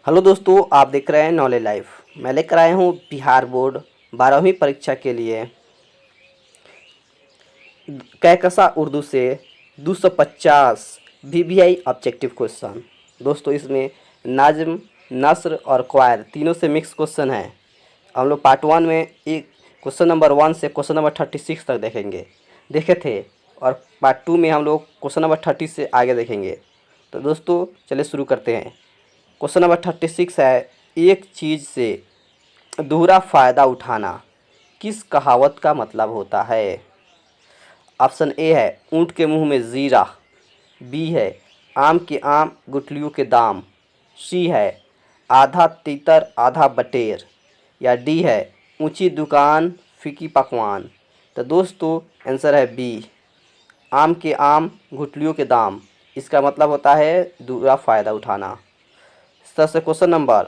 Hello दोस्तों, आप देख रहे हैं नॉलेज लाइफ। मैं लेकर आया हूँ बिहार बोर्ड 12वीं परीक्षा के लिए कहकशा उर्दू से 250 वीवीआई ऑब्जेक्टिव क्वेश्चन। दोस्तों, इसमें नाज़्म, नस्र और क़वायद तीनों से मिक्स क्वेश्चन है। हम लोग पार्ट 1 में एक क्वेश्चन नंबर 1 से क्वेश्चन नंबर 36 तक देखे थे, और पार्ट 2 में हम लोग क्वेश्चन नंबर 30 से आगे देखेंगे। तो दोस्तों, चलिए शुरू करते हैं। क्वेश्चन नंबर 36 है, एक चीज़ से दोहरा फ़ायदा उठाना किस कहावत का मतलब होता है? ऑप्शन ए है ऊँट के मुंह में जीरा, बी है आम के आम गुठलियों के दाम, सी है आधा तीतर आधा बटेर, या डी है ऊंची दुकान फीकी पकवान। तो दोस्तों, आंसर है बी, आम के आम गुठलियों के दाम। इसका मतलब होता है दोहरा फ़ायदा उठाना। इस तरह से क्वेश्चन नंबर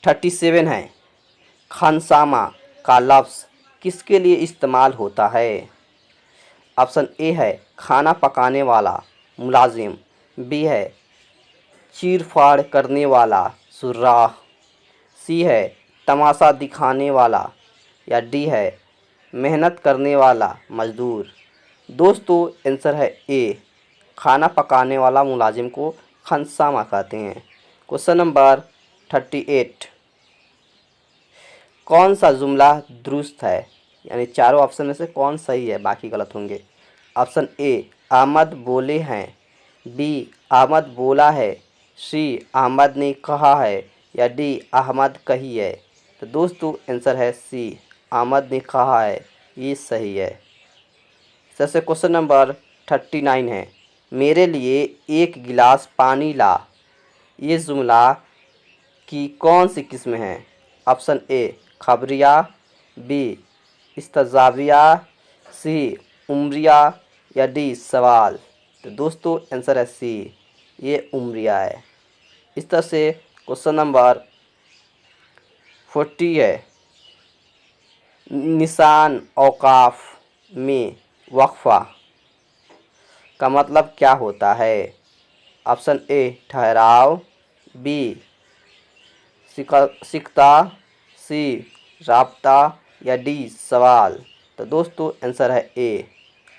37 है, खानसामा का लफ्ज़ किसके लिए इस्तेमाल होता है? ऑप्शन ए है खाना पकाने वाला मुलाजिम, बी है चीर फाड़ करने वाला सुर्राह, सी है तमाशा दिखाने वाला, या डी है मेहनत करने वाला मजदूर। दोस्तों, आंसर है ए, खाना पकाने वाला मुलाजिम को खानसामा कहते हैं। क्वेश्चन नंबर 38, कौन सा जुमला दुरुस्त है? यानी चारों ऑप्शन में से कौन सही है, बाकी गलत होंगे। ऑप्शन ए अहमद बोले हैं, बी अहमद बोला है, सी अहमद ने कहा है, या डी अहमद कही है। तो दोस्तों, आंसर है सी, अहमद ने कहा है, ये सही है। सबसे क्वेश्चन नंबर 39 है, मेरे लिए एक गिलास पानी ला, ये जुमला की कौन सी किस्म है? ऑप्शन ए खबरिया, बी इस्तजाविया, सी उम्रिया, या डी सवाल। तो दोस्तों, आंसर है सी, ये उम्रिया है। इस तरह से क्वेश्चन नंबर 40 है, निशान औकाफ में वक्फा का मतलब क्या होता है? ऑप्शन ए ठहराव, बी सिकता, सी राब्ता, या डी सवाल। तो दोस्तों, आंसर है ए,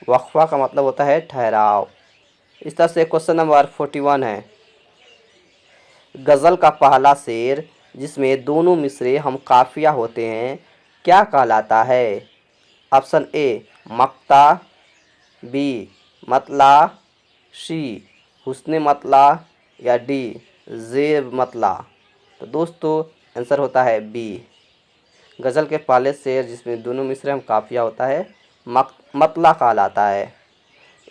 वक्फा का मतलब होता है ठहराव। इस तरह से क्वेश्चन नंबर 41 है, गज़ल का पहला शेर जिसमें दोनों मिसरे हम काफिया होते हैं क्या कहलाता है? ऑप्शन ए मक्ता, बी मतला, सी हुस्न मतला, या डी ज़ेब मतला। तो दोस्तों, आंसर होता है बी, गज़ल के पहले शेर जिसमें दोनों मिसरे हम काफिया होता है मतला कहलाता है।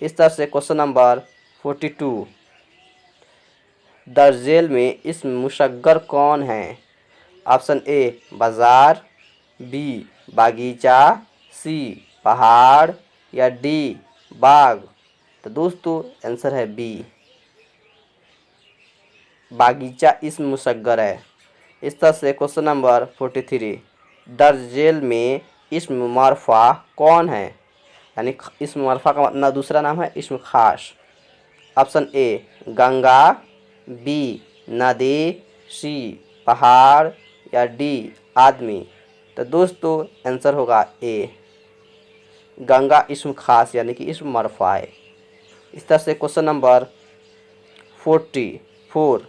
इस तरह से क्वेश्चन नंबर 42, दर्जेल में इसम मुशग्गर कौन है? ऑप्शन ए बाज़ार, बी बागीचा, सी पहाड़, या डी बाग। तो दोस्तों, आंसर है बी, बागीचा इसम मुशग्गर है। इस तरह से क्वेश्चन नंबर 43, दर्जेल में इसम मरफ़ा कौन है? यानी इसम मरफ़ा का मतलब दूसरा नाम है इसम खास। ऑप्शन ए गंगा, बी नदी, सी पहाड़, या डी आदमी। तो दोस्तों, आंसर होगा ए, गंगा इसम खास यानी कि इसम मरफ़ा है। इस तरह से क्वेश्चन नंबर 44,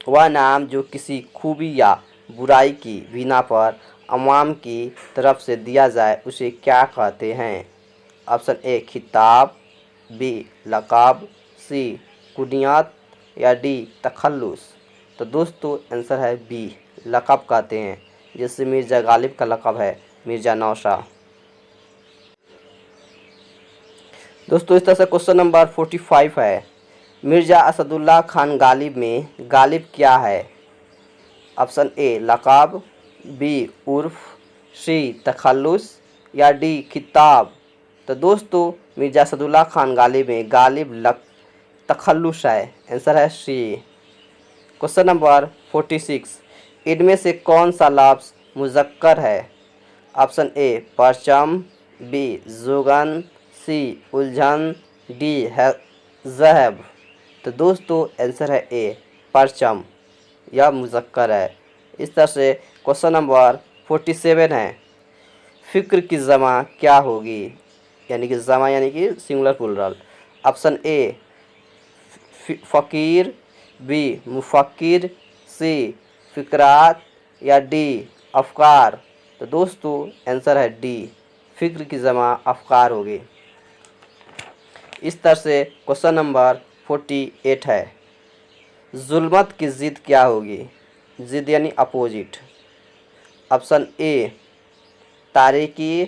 वह नाम जो किसी खूबी या बुराई की बिना पर अवाम की तरफ से दिया जाए उसे क्या कहते हैं? ऑप्शन ए खिताब, बी लक़ब, सी कुनियत, या डी तखल्लुस। तो दोस्तों, आंसर है बी, लक़ब कहते हैं, जैसे मिर्ज़ा गालिब का लक़ब है मिर्ज़ा नौशाह। दोस्तों, इस तरह से क्वेश्चन नंबर 45 है, मिर्ज़ा असदुल्ला खान गालिब में गालिब क्या है? ऑप्शन ए लक़ब, बी उर्फ, सी तखल्लुस, या डी खिताब। तो दोस्तों, मिर्ज़ा असदुल्ला खान गालिब में गालिब तखल्लुस है। आंसर है सी। क्वेश्चन नंबर 46, इनमें से कौन सा लफ्ज़ मुज़क्कर है? ऑप्शन ए परचम, बी जुगन, सी उलझन, डी है ज़हब। तो दोस्तों आंसर है ए परचम, यह मुज़क्कर है। इस तरह से क्वेश्चन नंबर 47 है, फ़िक्र की जमा क्या होगी, यानी कि जमा यानी कि सिंगुलर प्लूरल। ऑप्शन ए फ़कीर, बी मुफ़क्किर, सी फ़िक्रात या डी अफ़कार। तो दोस्तों आंसर है डी, फ़िक्र की जमा अफ़कार होगी। इस तरह से क्वेश्चन नंबर 48 है, जुल्मत की ज़िद क्या होगी, ज़िद यानी अपोजिट। ऑप्शन ए तारीकी,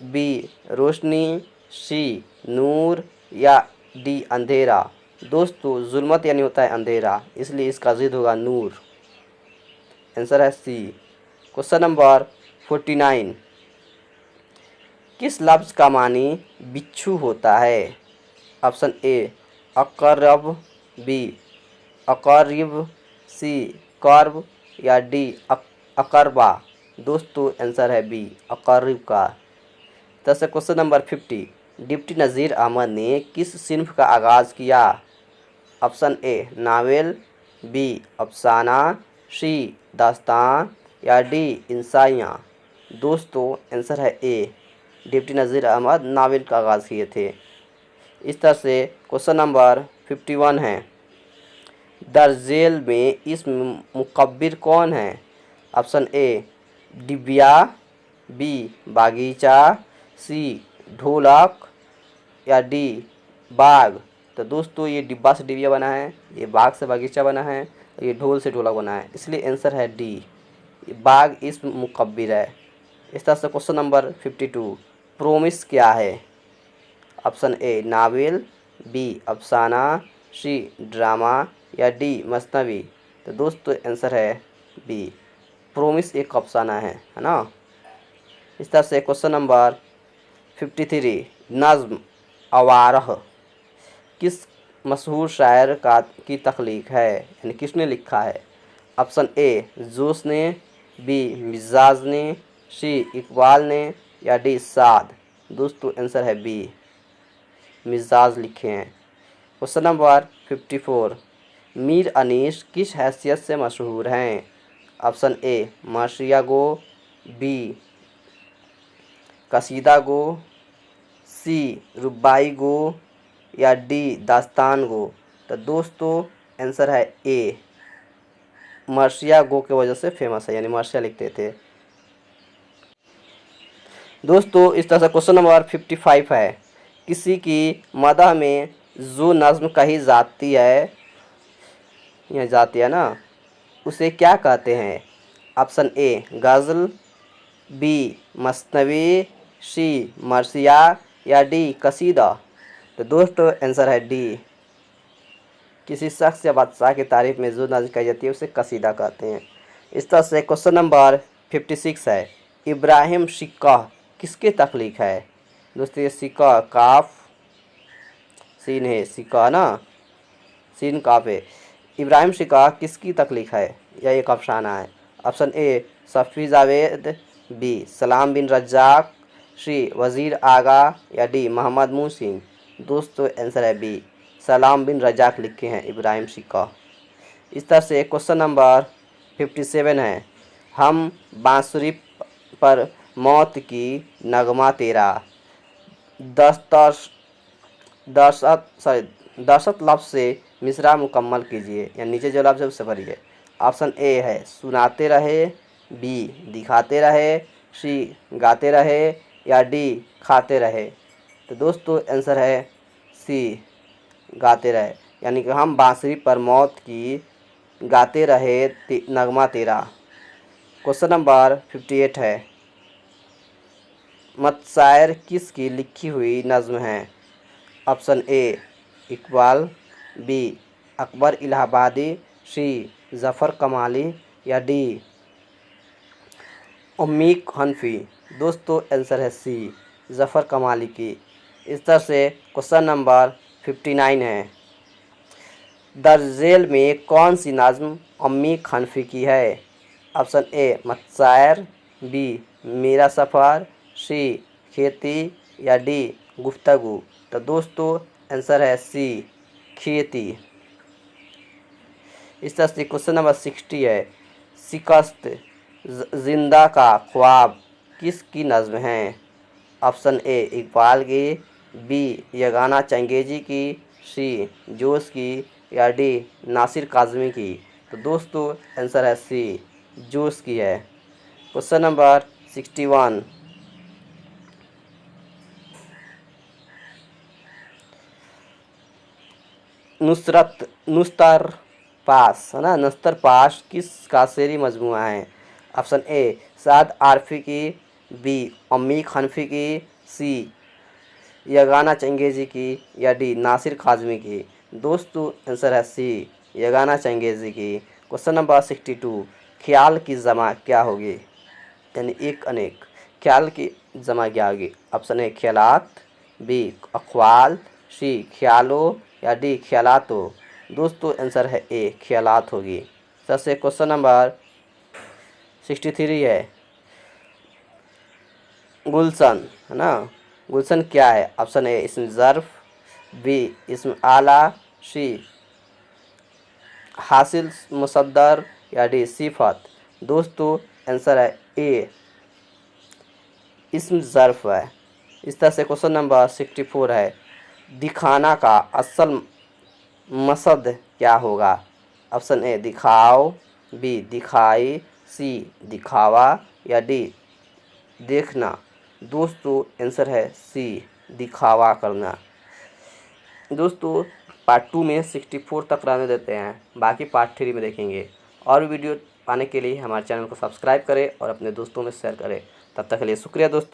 बी रोशनी, सी नूर या डी अंधेरा। दोस्तों जुल्मत यानी होता है अंधेरा, इसलिए इसका ज़िद होगा नूर। आंसर है सी। क्वेश्चन नंबर 49, किस लफ्ज़ का मानी बिच्छू होता है। ऑप्शन ए अकरब, बी अकरिब, सी कर्ब या डी अकरबा। दोस्तों आंसर है बी अकरिब का। तरह से क्वेश्चन नंबर 50, डिप्टी नज़ीर अहमद ने किस सिन्फ का आगाज़ किया। ऑप्शन ए नावेल, बी अफसाना, सी दास्तान या डी इंसाइयाँ। दोस्तों आंसर है ए, डिप्टी नज़ीर अहमद नावल का आगाज़ किए थे। इस तरह से क्वेश्चन नंबर 51 है, दर्जेल में इस मुकब्बिर कौन है। ऑप्शन ए डिबिया, बी बागीचा, सी ढोलक या डी बाग। तो दोस्तों ये डिब्बा से डिबिया बना है, ये बाग से बागीचा बना है, ये ढोल से ढोलक बना है, इसलिए आंसर है डी, बाग इस मुकब्बिर है। इस तरह से क्वेश्चन नंबर 52, प्रोमिस क्या है। ऑप्शन ए नावल, बी अफसाना, सी ड्रामा या डी मसनवी। तो दोस्तों आंसर है बी, प्रोमिस एक अफसाना है ना। इस तरह से क्वेश्चन नंबर 53, नज़्म अवारह किस मशहूर शायर की तख्लीक है, यानी किसने लिखा है। ऑप्शन ए जोश ने, बी मिजाज ने, सी इकबाल ने या डी साद। दोस्तों आंसर है बी, मिजाज लिखे हैं। क्वेश्चन नंबर 54, मीर अनीस किस हैसियत से मशहूर हैं। ऑप्शन ए माशिया गो, बी कसीदा गो, सी रुबाई गो या डी दास्तान गो। तो दोस्तों आंसर है ए, मार्शिया गो के वजह से फेमस है, यानी मार्शिया लिखते थे। दोस्तों इस तरह से क्वेश्चन नंबर 55 है, किसी की मदह में जो नज़्म कही जाती है, यह जाती है ना, उसे क्या कहते हैं। ऑप्शन ए गज़ल, बी मसनवी, सी मरसिया या डी कसीदा। तो दोस्तों आंसर है डी, किसी शख्स या बादशाह की तारीफ में जो नज़्म कही जाती है उसे कसीदा कहते हैं। इस तरह से क्वेश्चन नंबर 56 है, इब्राहिम शिक्का किसके तख्लीक है। दोस्तों ये सिक्का काफ सीन है, सिक्का ना, सीन काफ है। इब्राहिम शिक्का किसकी तख्लीक है, यह एक अफसाना है। Option A Safi Javed, B Salam bin Razzaq, सी वज़ीर आगा या डी मोहम्मद मुहसिन। दोस्तों आंसर है बी, सलाम बिन रज्जाक लिखे हैं इब्राहिम शिक्का। इस तरह से क्वेश्चन नंबर 57 है, हम बांसुरी पर मौत की नगमा तेरा दर्शत लफ्ज़ से मिसरा मुकम्मल कीजिए, या नीचे जो लफ्ज़ है उससे भरिए। ऑप्शन ए है सुनाते रहे, बी दिखाते रहे, सी गाते रहे या डी खाते रहे। तो दोस्तों आंसर है सी गाते रहे, यानी कि हम बांसुरी पर मौत की गाते रहे नगमा तेरा। क्वेश्चन नंबर 58 है, मतशायर किसकी लिखी हुई नज़्म है। Option A Iqbal, B Akbar Allahabadi, C Zafar Kamali या डी उम्मीक हनफी। दोस्तों आंसर है सी, ज़फ़र कमाली की। इस तरह से क्वेश्चन नंबर 59 है, दर्जेल में कौन सी नज़्म उम्मीक हनफी की है। ऑप्शन ए मतशायर, बी मेरा सफ़र, सी खेती या डी गुफ्तगू। तो दोस्तों आंसर है सी खेती। इस तरह से क्वेश्चन नंबर 60 है, शिकस्त जिंदा का ख्वाब किसकी नज़्म है? ऑप्शन ए इकबाल की, बी यगाना चंगेज़ी की, सी जोश की, या डी नासिर काज़मी की। तो दोस्तों आंसर है सी जोश की है। क्वेश्चन नंबर 61, नुस्तर पास है ना, नस्तर पास किसका शेरी मजमूआ है? ऑप्शन ए साद आरफी की, बी अमीक हनफी की, सी यगाना चंगेज़ी की, या डी नासिर काज़मी की। दोस्तों आंसर है सी यगाना चंगेज़ी की। क्वेश्चन नंबर 62, ख्याल की जमा क्या होगी? यानी एक अनेक, ख्याल की जमा क्या होगी? ऑप्शन ए ख्यालात, बी अक़वाल, सी ख्यालों, या डी ख्यालातो। दोस्तों आंसर है ए ख्यालात होगी। सबसे क्वेश्चन नंबर 63 है, गुलशन है ना, गुलशन क्या है? ऑप्शन ए इसम ज़र्फ़, बी इसम आला, सी हासिल मुसद्दर, या डी सिफत। दोस्तों आंसर है ए इसम ज़र्फ़ है। इस तरह से क्वेश्चन नंबर 64 है, दिखाना का असल मकसद क्या होगा? ऑप्शन ए दिखाओ, बी दिखाई, सी दिखावा, या डी देखना। दोस्तों आंसर है सी दिखावा करना। दोस्तों पार्ट 2 में 64 तक रहने देते हैं, बाकी पार्ट 3 में देखेंगे। और वीडियो पाने के लिए हमारे चैनल को सब्सक्राइब करें और अपने दोस्तों में शेयर करें। तब तक के लिए शुक्रिया दोस्तों।